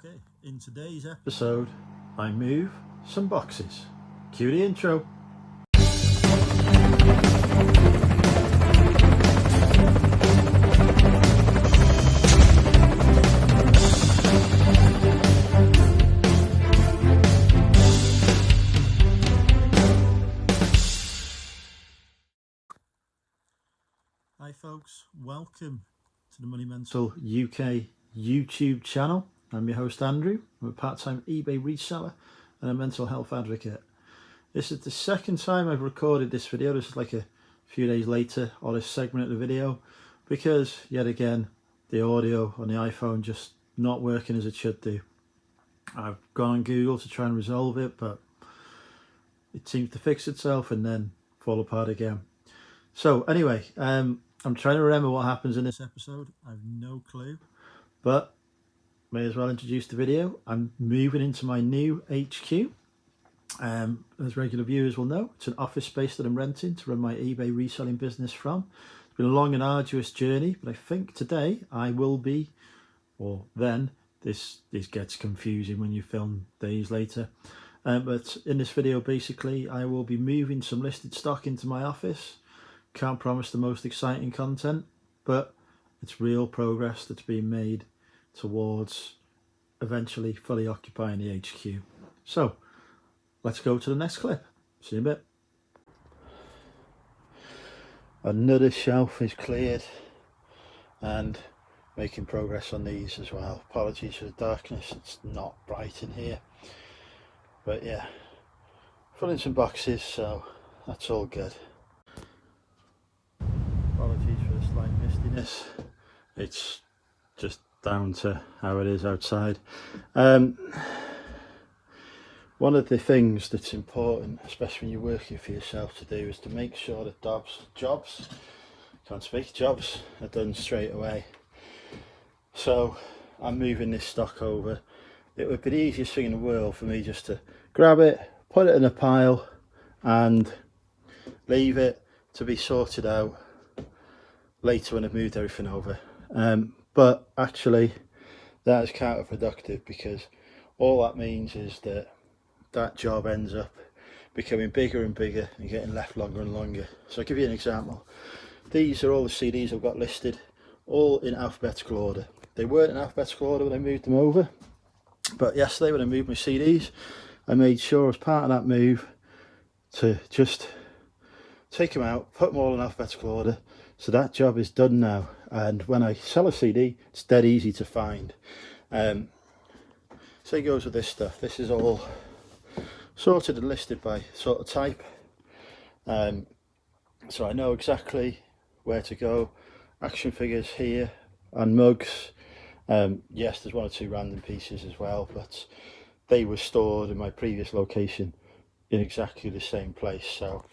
Okay, in today's episode, I move some boxes. Cue the intro. Hi folks, welcome to the Money Mental UK YouTube channel. I'm your host Andrew. I'm a part-time eBay reseller and a mental health advocate. This is the second time I've recorded this video. This is like a few days later on this segment of the video because yet again the audio on the iPhone just not working as it should do. I've gone on Google to try and resolve it, but it seems to fix itself and then fall apart again. So anyway, I'm trying to remember what happens in this episode. I've no clue, but may as well introduce the video. I'm moving into my new HQ. As regular viewers will know, it's an office space that I'm renting to run my eBay reselling business from. It's been a long and arduous journey, but I think today I will be, or then, this gets confusing when you film days later. But in this video, basically, I will be moving some listed stock into my office. Can't promise the most exciting content, but it's real progress that's being made towards eventually fully occupying the HQ. So let's go to the next clip. See you in a bit. Another shelf is cleared and making progress on these as well. Apologies for the darkness, it's not bright in here, but yeah, filling some boxes, so that's all good. Apologies for the slight mistiness, it's just down to how it is outside. One of the things that's important, especially when you're working for yourself, to do is to make sure that jobs are done straight away. So I'm moving this stock over. It would be the easiest thing in the world for me just to grab it, put it in a pile and leave it to be sorted out later when I've moved everything over. But actually that is counterproductive, because all that means is that job ends up becoming bigger and bigger and getting left longer and longer. So I'll give you an example. These are all the CDs I've got listed, all in alphabetical order. They weren't in alphabetical order when I moved them over, but yesterday when I moved my CDs, I made sure as part of that move to just take them out, put them all in alphabetical order. So that job is done now, and when I sell a CD, it's dead easy to find. So it goes with this stuff. This is all sorted and listed by sort of type, so I know exactly where to go. Action figures here and mugs. Yes, there's one or two random pieces as well, but they were stored in my previous location in exactly the same place, so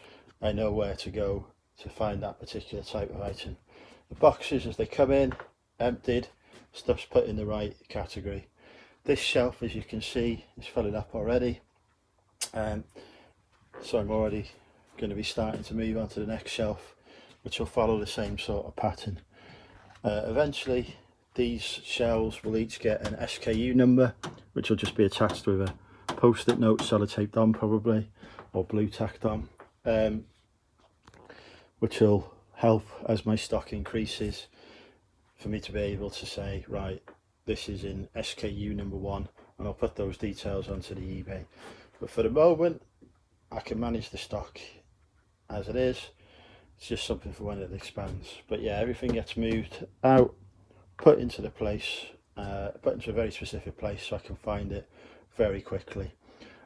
I know where to go to find that particular type of item. The boxes, as they come in, emptied, stuff's put in the right category. This shelf, as you can see, is filling up already, so I'm already going to be starting to move on to the next shelf, which will follow the same sort of pattern. Eventually these shelves will each get an SKU number, which will just be attached with a post-it note sellotaped on probably, or blue tacked on, which will help as my stock increases for me to be able to say, right, this is in SKU number 1, and I'll put those details onto the eBay. But for the moment I can manage the stock as it is. It's just something for when it expands. But yeah, everything gets moved out, put into the place, put into a very specific place so I can find it very quickly.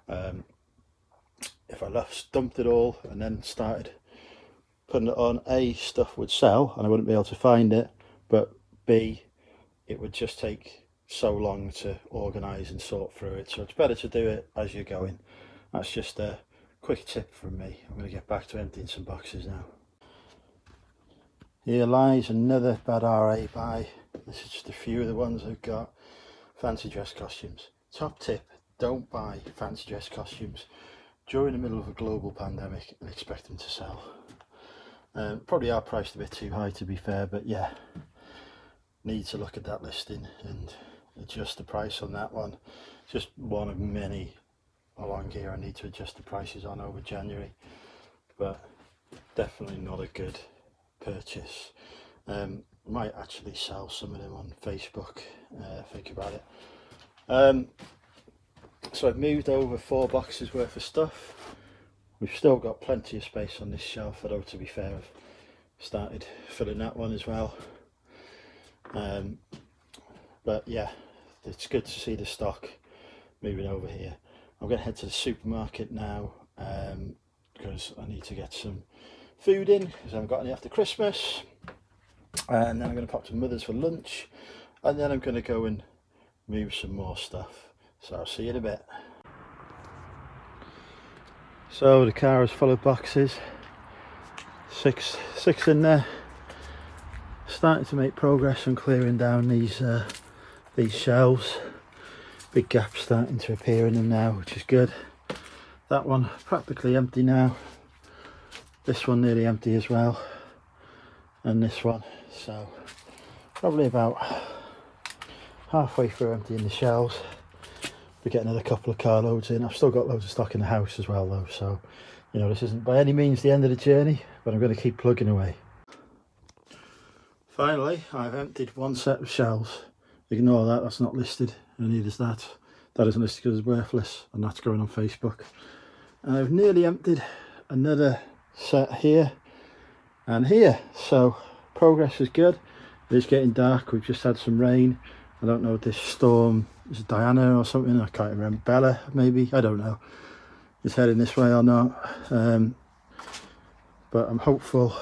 If I dumped it all and then started putting it on, A, stuff would sell and I wouldn't be able to find it, but B, it would just take so long to organise and sort through it. So it's better to do it as you're going. That's just a quick tip from me. I'm going to get back to emptying some boxes now. Here lies another bad RA buy. This is just a few of the ones I've got. Fancy dress costumes. Top tip, don't buy fancy dress costumes during the middle of a global pandemic and expect them to sell. Probably are priced a bit too high, to be fair, but yeah, need to look at that listing and adjust the price on that one. Just one of many along here I need to adjust the prices on over January, but definitely not a good purchase. Might actually sell some of them on Facebook, think about it. So I've moved over 4 boxes worth of stuff. We've still got plenty of space on this shelf, although to be fair I've started filling that one as well. But yeah, it's good to see the stock moving over here. I'm going to head to the supermarket now because I need to get some food in because I haven't got any after Christmas, and then I'm going to pop to Mother's for lunch, and then I'm going to go and move some more stuff. So I'll see you in a bit. So the car is full of boxes, six in there. Starting to make progress on clearing down these shelves. Big gaps starting to appear in them now, which is good. That one practically empty now. This one nearly empty as well, and this one. So probably about halfway through emptying the shelves. We get another couple of carloads in. I've still got loads of stock in the house as well though, so you know, this isn't by any means the end of the journey, but I'm going to keep plugging away. Finally, I've emptied one set of shelves. Ignore that, that's not listed, and neither is that. That isn't listed because it's worthless, and that's going on Facebook. And I've nearly emptied another set here and here, so progress is good. It is getting dark, we've just had some rain. I don't know if this storm is Diana or something, I can't remember, Bella maybe, I don't know. It's heading this way or not, but I'm hopeful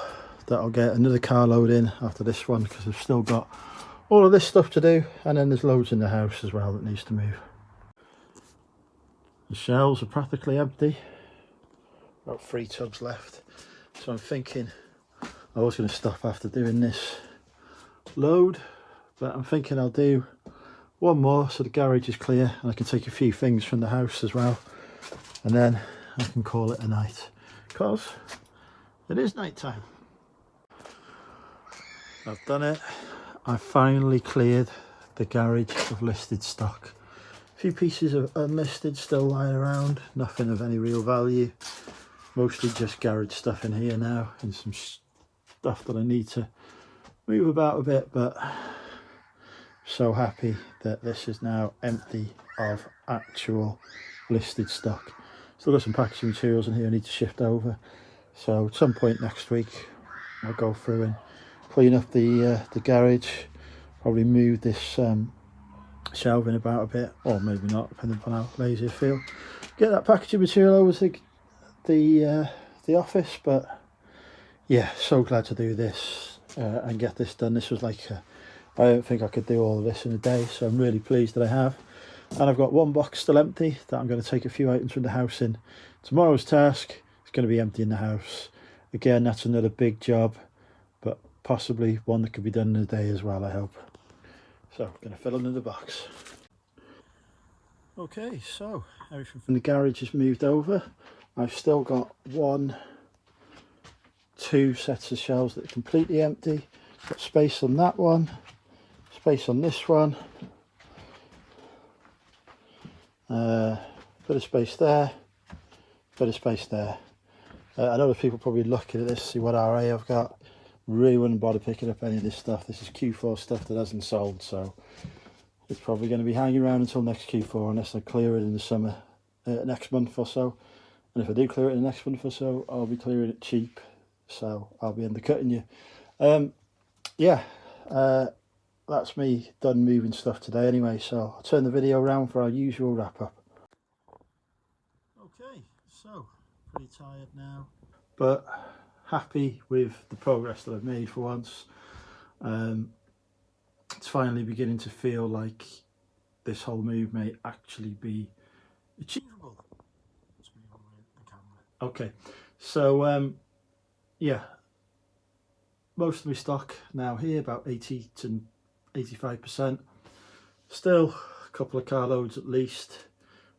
that I'll get another carload in after this one because I've still got all of this stuff to do, and then there's loads in the house as well that needs to move. The shelves are practically empty, about 3 tubs left, so I'm thinking I was going to stop after doing this load, but I'm thinking I'll do one more so the garage is clear and I can take a few things from the house as well, and then I can call it a night because it is night time. I've done it. I've finally cleared the garage of listed stock. A few pieces of unlisted still lying around, nothing of any real value. Mostly just garage stuff in here now, and some stuff that I need to move about a bit, but so happy that this is now empty of actual listed stock. Still got some packaging materials in here I need to shift over, so at some point next week I'll go through and clean up the garage, probably move this shelving about a bit, or maybe not, depending on how lazy I feel. Get that packaging material over to the office, but yeah, so glad to do this and get this done. This was like I don't think I could do all of this in a day, so I'm really pleased that I have. And I've got one box still empty that I'm going to take a few items from the house in. Tomorrow's task is going to be emptying the house. Again, that's another big job, but possibly one that could be done in a day as well, I hope. So I'm going to fill another box. Okay, so everything from the garage is moved over. I've still got 2 sets of shelves that are completely empty. Got space on that one, space on this one, bit of space there, bit of space there. I know there's people probably looking at this, see what RA I've got. Really wouldn't bother picking up any of this stuff. This is Q4 stuff that hasn't sold, so it's probably going to be hanging around until next Q4 unless I clear it in the summer, next month or so. And if I do clear it in the next month or so, I'll be clearing it cheap, so I'll be undercutting you. Yeah, that's me done moving stuff today anyway, so I'll turn the video around for our usual wrap up. Okay, so pretty tired now, but happy with the progress that I've made for once. It's finally beginning to feel like this whole move may actually be achievable. Okay, so yeah, most of my stock now here, about 80 to 85%. Still a couple of carloads at least,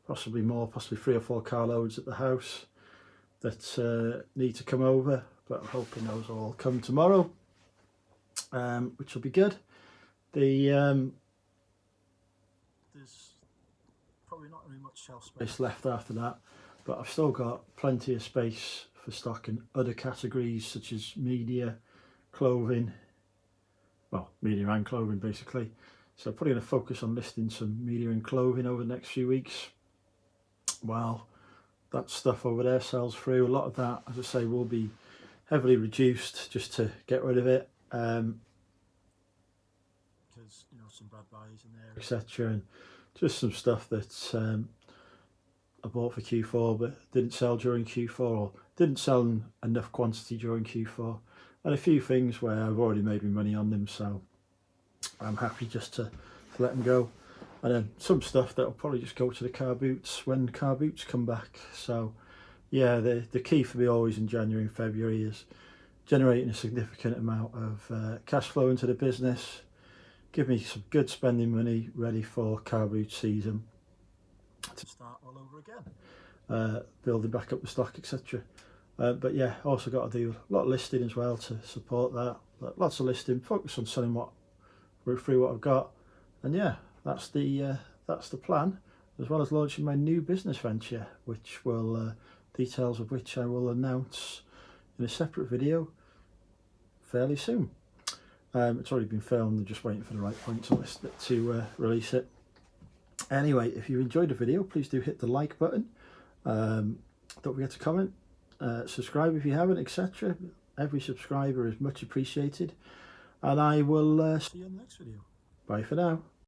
possibly more, possibly 3 or 4 carloads at the house that need to come over, but I'm hoping those will all come tomorrow, which will be good. The there's probably not really much shelf space left after that, but I've still got plenty of space for stock in other categories such as media, clothing, well, media and clothing basically. So probably going to focus on listing some media and clothing over the next few weeks. Well, that stuff over there sells through. A lot of that, as I say, will be heavily reduced just to get rid of it, because you know, some bad buys in there, etc., and just some stuff that I bought for Q4 but didn't sell during Q4, or didn't sell in enough quantity during Q4, and a few things where I've already made my money on them, so I'm happy just to let them go. And then some stuff that will probably just go to the car boots when car boots come back. So yeah, the key for me always in January and February is generating a significant amount of cash flow into the business, give me some good spending money ready for car boot season to start all over again, building back up the stock, etc. But yeah, also got to do a lot of listing as well to support that. Lots of listing, focus on selling through what I've got, and yeah, that's the plan, as well as launching my new business venture, which will details of which I will announce in a separate video fairly soon. It's already been filmed, I'm just waiting for the right point to release it. Anyway, if you enjoyed the video, please do hit the like button. Don't forget to comment, subscribe if you haven't, etc. Every subscriber is much appreciated, and I will see you in the next video. Bye for now.